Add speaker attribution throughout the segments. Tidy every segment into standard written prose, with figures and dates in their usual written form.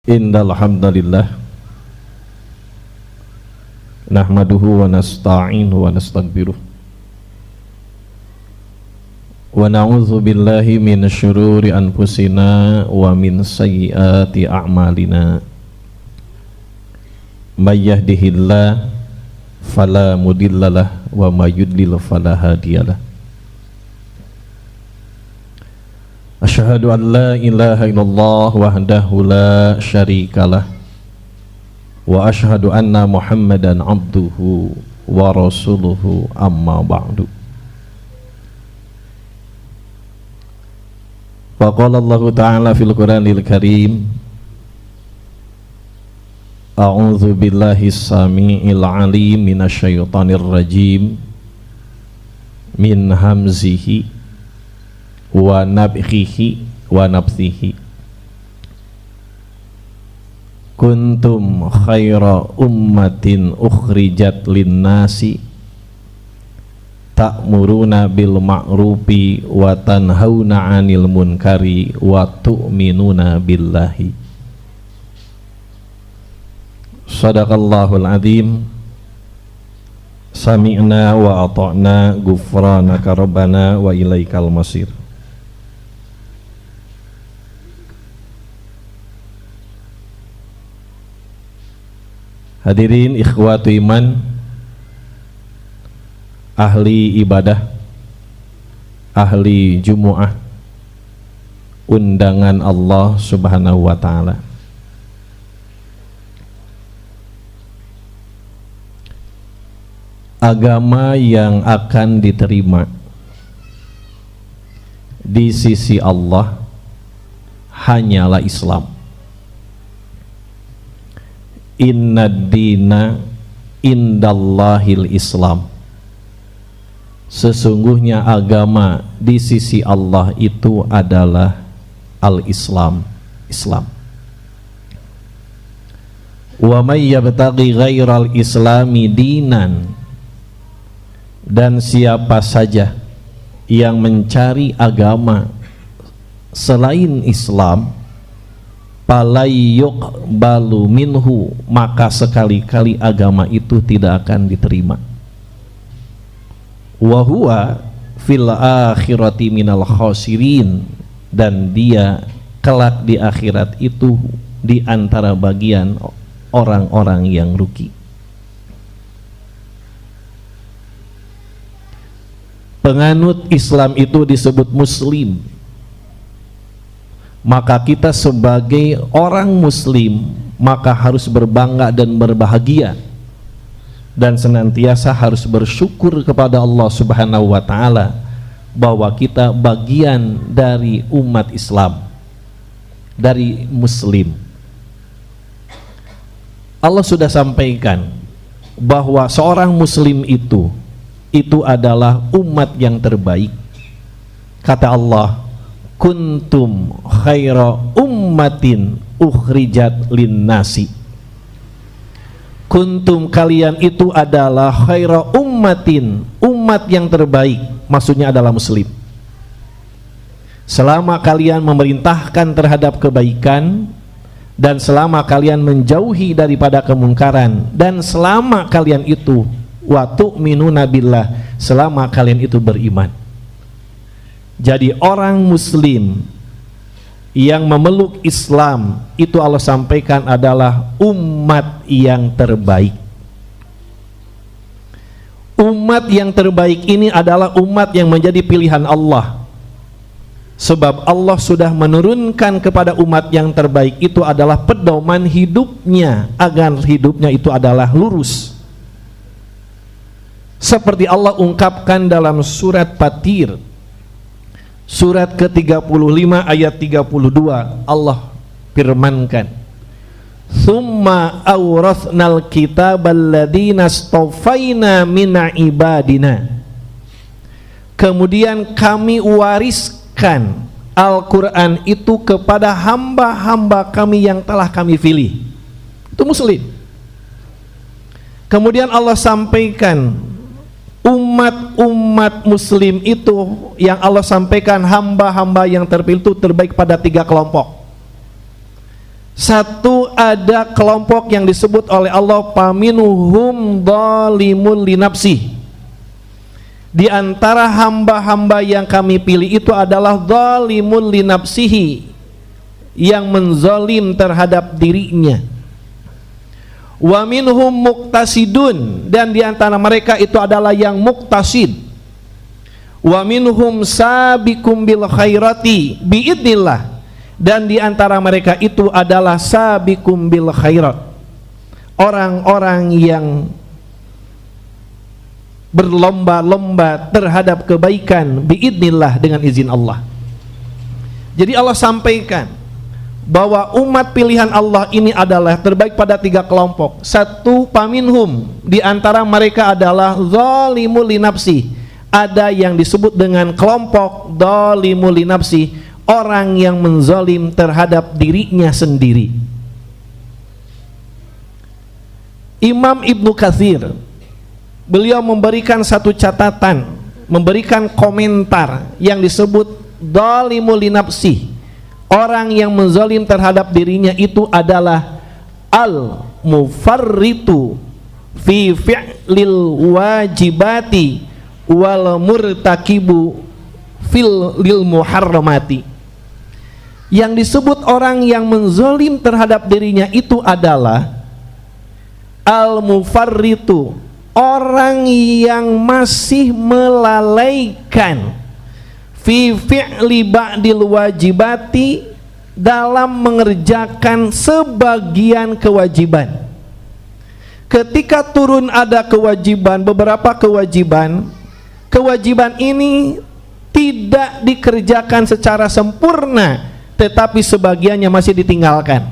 Speaker 1: Innal hamdalillah nahmaduhu wa nasta'inuhu wa nastaghfiruh wa na'udzu billahi min syururi anfusina wa min sayyiati a'malina may yahdihillahu fala mudhillalah wa may yudlil fala hadiyalah. Asyhadu an la ilaha illallah wahdahu la syarikalah wa asyhadu anna Muhammadan abduhu wa rasuluhu amma ba'du. Wa qala Allah ta'ala fil Qur'anil Karim A'udzu billahi samii'il 'aliim minasyaitonir rajim min hamzihi wa nabkhihi wa nabthihi. Kuntum khaira ummatin ukhrijat linnasi ta'muruna bil ma'rufi wa tanhauna 'anil munkari wa tu'minuna billahi. Shadaqallahul azim. Sami'na wa ata'na ghufranaka rabbana wa ilaikal masir. Hadirin ikhwatu iman, ahli ibadah, ahli Jumu'ah, undangan Allah Subhanahu wa ta'ala. Agama yang akan diterima di sisi Allah hanyalah Islam. Inna dina indallahil Islam. Sesungguhnya agama di sisi Allah itu adalah al-Islam, Islam. Wa may yabtaghi ghairal islami dinan, dan siapa saja yang mencari agama selain Islam, falayyuqbalu minhu, maka sekali-kali agama itu tidak akan diterima. Wa huwa fil akhirati minal khasirin, dan dia kelak di akhirat itu di antara bagian orang-orang yang rugi. Penganut Islam itu disebut muslim. Maka kita sebagai orang muslim maka harus berbangga dan berbahagia dan senantiasa harus bersyukur kepada Allah Subhanahu wa ta'ala bahwa kita bagian dari umat Islam, dari muslim. Allah sudah sampaikan bahwa seorang muslim itu adalah umat yang terbaik. Kata Allah, kuntum khaira ummatin ukhrijat linnasi. Kuntum, kalian itu adalah khaira ummatin, umat yang terbaik, maksudnya adalah muslim. Selama kalian memerintahkan terhadap kebaikan dan selama kalian menjauhi daripada kemungkaran dan selama kalian itu wa tu'minuna billah, selama kalian itu beriman. Jadi orang muslim yang memeluk Islam itu Allah sampaikan adalah umat yang terbaik. Umat yang terbaik ini adalah umat yang menjadi pilihan Allah. Sebab Allah sudah menurunkan kepada umat yang terbaik itu adalah pedoman hidupnya agar hidupnya itu adalah lurus. Seperti Allah ungkapkan dalam surat Fatir surat ke-35 ayat 32, Allah firmankan, "Tsumma awrathnal kitabal ladzina astafaina min ibadina." Kemudian kami wariskan Al-Qur'an itu kepada hamba-hamba kami yang telah kami pilih. Itu muslim. Kemudian Allah sampaikan umat muslim itu yang Allah sampaikan hamba-hamba yang terpilih itu terbaik pada 3 kelompok. Satu, ada kelompok yang disebut oleh Allah faminhum dzalimun linafsih. Di antara hamba-hamba yang kami pilih itu adalah dzalimun linafsihi, yang menzalim terhadap dirinya. Wa minhum muqtasidun, dan di antara mereka itu adalah yang muqtasid. Wa minhum sabiqum bil khairati biidnillah, dan di antara mereka itu adalah sabiqum bil khairat, orang-orang yang berlomba-lomba terhadap kebaikan biidnillah, dengan izin Allah. Jadi Allah sampaikan bahwa umat pilihan Allah ini adalah terbaik pada 3 kelompok. Satu, paminhum, di antara mereka adalah zalimul linafsi. Ada yang disebut dengan kelompok zalimul linafsi, orang yang menzalim terhadap dirinya sendiri. Imam Ibnu Katsir, beliau memberikan satu catatan, memberikan komentar yang disebut zalimul linafsi. Orang yang menzalim terhadap dirinya itu adalah al-mufarritu fi fi'lil wajibati wal murtakibu fil lil muharramati. Yang disebut orang yang menzalim terhadap dirinya itu adalah al-mufarritu, orang yang masih melalaikan fi fi'li ba'dil wajibati, dalam mengerjakan sebagian kewajiban. Ketika turun ada kewajiban, beberapa kewajiban, kewajiban ini tidak dikerjakan secara sempurna, tetapi sebagiannya masih ditinggalkan.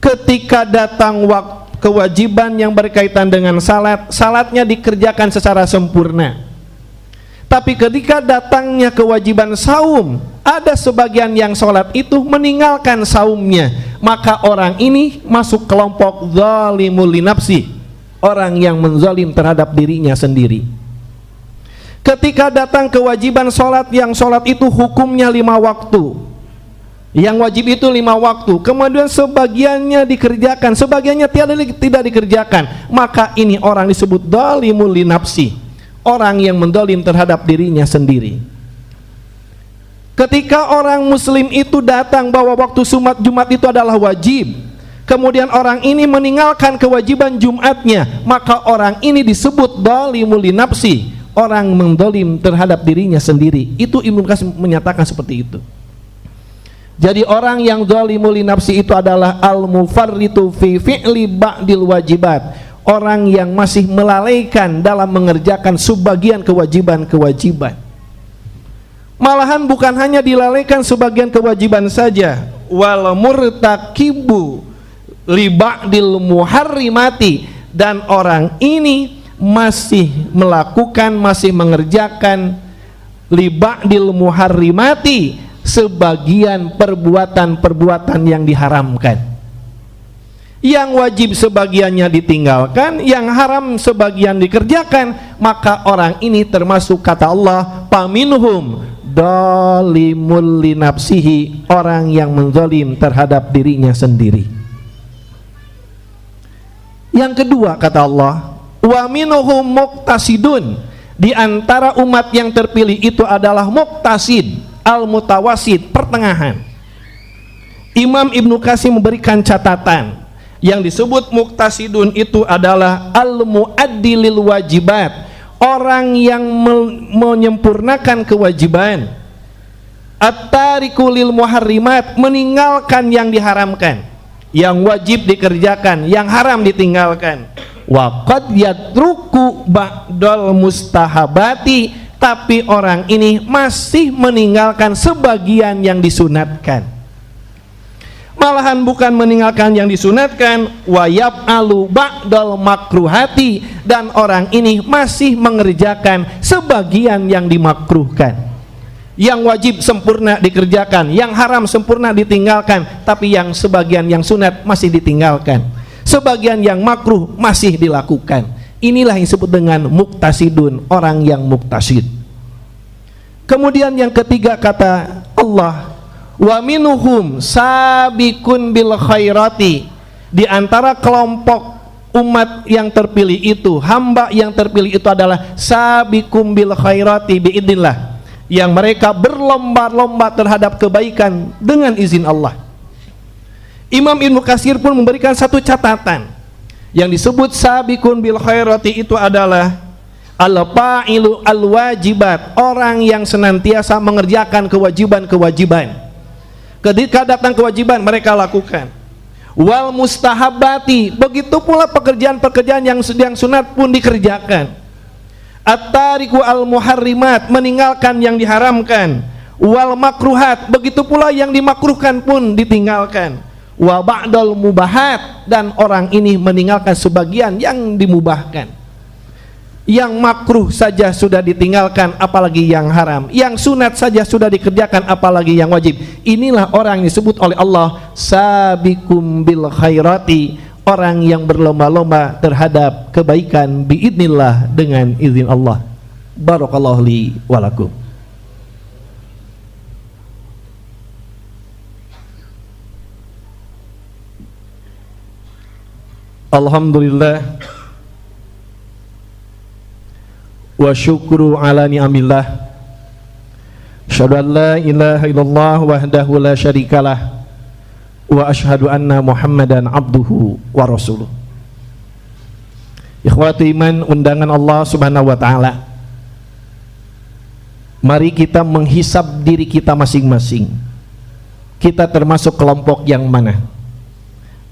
Speaker 1: Ketika datang waktu kewajiban yang berkaitan dengan salat, salatnya dikerjakan secara sempurna. Tapi ketika datangnya kewajiban saum, ada sebagian yang sholat itu meninggalkan saumnya, maka orang ini masuk kelompok zalimul linafsi, orang yang menzalim terhadap dirinya sendiri. Ketika datang kewajiban sholat, yang sholat itu hukumnya 5 waktu, yang wajib itu 5 waktu, kemudian sebagiannya dikerjakan, sebagiannya tidak dikerjakan, maka ini orang disebut zalimul linafsi, orang yang menzalim terhadap dirinya sendiri. Ketika orang muslim itu datang bahwa waktu Jumat itu adalah wajib, kemudian orang ini meninggalkan kewajiban Jumatnya, maka orang ini disebut zalimul linafsi, orang menzalim terhadap dirinya sendiri. Itu Ibnu Qasim menyatakan seperti itu. Jadi orang yang zalimul linafsi itu adalah al-mufarritu fi fi'li ba'dil wajibat, orang yang masih melalaikan dalam mengerjakan sebagian kewajiban-kewajiban. Malahan bukan hanya dilalaikan sebagian kewajiban saja, wal murtakibu li ba'dil muharrimati, dan orang ini masih melakukan, masih mengerjakan li ba'dil muharrimati, sebagian perbuatan-perbuatan yang diharamkan. Yang wajib sebagiannya ditinggalkan, yang haram sebagian dikerjakan, maka orang ini termasuk kata Allah paminhum zalimul linafsihi, orang yang menzalim terhadap dirinya sendiri. Yang kedua kata Allah, wa minhum muqtasidun, di antara umat yang terpilih itu adalah muqtasid, al-mutawasid, pertengahan. Imam Ibnu Qasim memberikan catatan, yang disebut muqtasidun itu adalah al-muaddi lil wajibat, orang yang menyempurnakan kewajiban, at-tariku lil muharrimat, meninggalkan yang diharamkan, yang wajib dikerjakan, yang haram ditinggalkan. Wa qad yatruku ba'dal mustahabati, tapi orang ini masih meninggalkan sebagian yang disunatkan. Malahan bukan meninggalkan yang disunatkan, wa yaf'alu ba'dal makruhati, dan orang ini masih mengerjakan sebagian yang dimakruhkan. Yang wajib sempurna dikerjakan, yang haram sempurna ditinggalkan, tapi yang sebagian yang sunat masih ditinggalkan, sebagian yang makruh masih dilakukan. Inilah yang disebut dengan muqtasidun, orang yang muqtasid. Kemudian yang ketiga kata Allah, Wa minhum sabiqun bil khairati, di antara kelompok umat yang terpilih itu, hamba yang terpilih itu adalah sabiqum bil khairati biidznillah, yang mereka berlomba-lomba terhadap kebaikan dengan izin Allah. Imam Ibnu Katsir pun memberikan satu catatan, yang disebut sabiqun bil khairati itu adalah al-fa'ilu al-wajibat, orang yang senantiasa mengerjakan kewajiban-kewajiban. Ketika datang kewajiban mereka lakukan. Wal mustahabati, begitu pula pekerjaan-pekerjaan yang sunat pun dikerjakan. At-tariku al-muharrimat, meninggalkan yang diharamkan. Wal makruhat, begitu pula yang dimakruhkan pun ditinggalkan. Wa ba'dal mubahat, dan orang ini meninggalkan sebagian yang dimubahkan. Yang makruh saja sudah ditinggalkan, apalagi yang haram. Yang sunat saja sudah dikerjakan, apalagi yang wajib. Inilah orang yang disebut oleh Allah sabiqum bil khairati, orang yang berlomba-lomba terhadap kebaikan biidznillah, dengan izin Allah. Barakallahu li wa lakum. Alhamdulillah wa syukru ala ni'amillah, asyhadu an la ilaha illallah wahdahu la syarikalah, wa asyhadu anna Muhammadan abduhu wa rasuluh. Ikhwati iman, undangan Allah Subhanahu wa taala, mari kita menghisab diri kita masing-masing. Kita termasuk kelompok yang mana?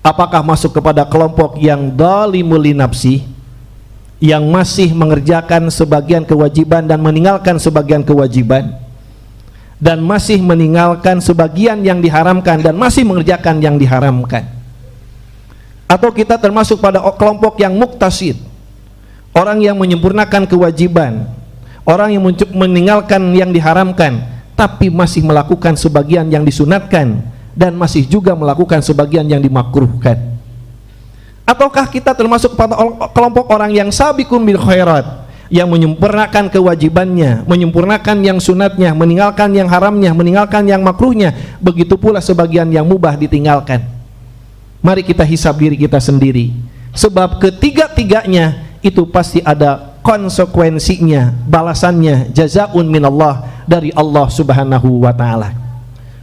Speaker 1: Apakah masuk kepada kelompok yang dhalimul li nafsi, yang masih mengerjakan sebagian kewajiban dan meninggalkan sebagian kewajiban, dan masih meninggalkan sebagian yang diharamkan dan masih mengerjakan yang diharamkan? Atau kita termasuk pada kelompok yang muktasid, orang yang menyempurnakan kewajiban, orang yang meninggalkan yang diharamkan tapi masih melakukan sebagian yang disunatkan dan masih juga melakukan sebagian yang dimakruhkan? Ataukah kita termasuk pada kelompok orang yang sabiqun bil khairat, yang menyempurnakan kewajibannya, menyempurnakan yang sunatnya, meninggalkan yang haramnya, meninggalkan yang makruhnya, begitu pula sebagian yang mubah ditinggalkan? Mari kita hisab diri kita sendiri, sebab ketiga-tiganya itu pasti ada konsekuensinya, balasannya, jazaun minallah, dari Allah Subhanahu wa ta'ala.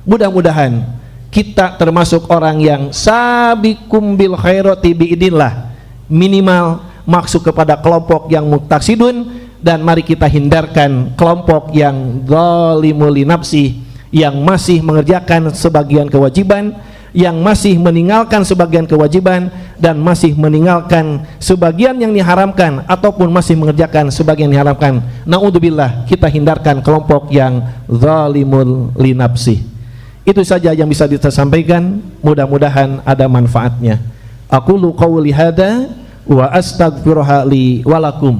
Speaker 1: Mudah-mudahan kita termasuk orang yang sabiqum bil khairati biidznillah, minimal masuk kepada kelompok yang muktasidun, dan mari kita hindarkan kelompok yang zalimul li nafsi, yang masih mengerjakan sebagian kewajiban, yang masih meninggalkan sebagian kewajiban, dan masih meninggalkan sebagian yang diharamkan ataupun masih mengerjakan sebagian yang diharamkan. Naudzubillah, kita hindarkan kelompok yang zalimul li nafsi. Itu saja yang bisa kita sampaikan, mudah-mudahan ada manfaatnya. Aqulu qawli hadza wa astaghfiruha li wa lakum.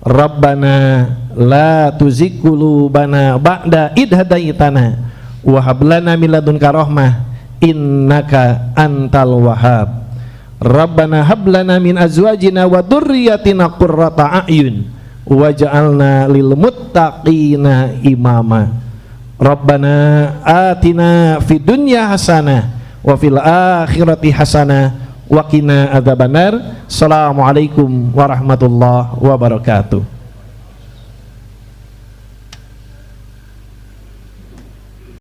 Speaker 1: Rabbana la tuzigh qulubana ba'da idh hadaitana wa hab lana min ladunka rahmah innaka antal wahhab. Rabbana hab lana min azwajina wa dzurriyyatina qurrata a'yun waj'alna lil muttaqina imama. Rabbana atina fid dunya hasanah wa fil akhirati hasanah wa qina adzabannar. Assalamualaikum warahmatullahi wabarakatuh.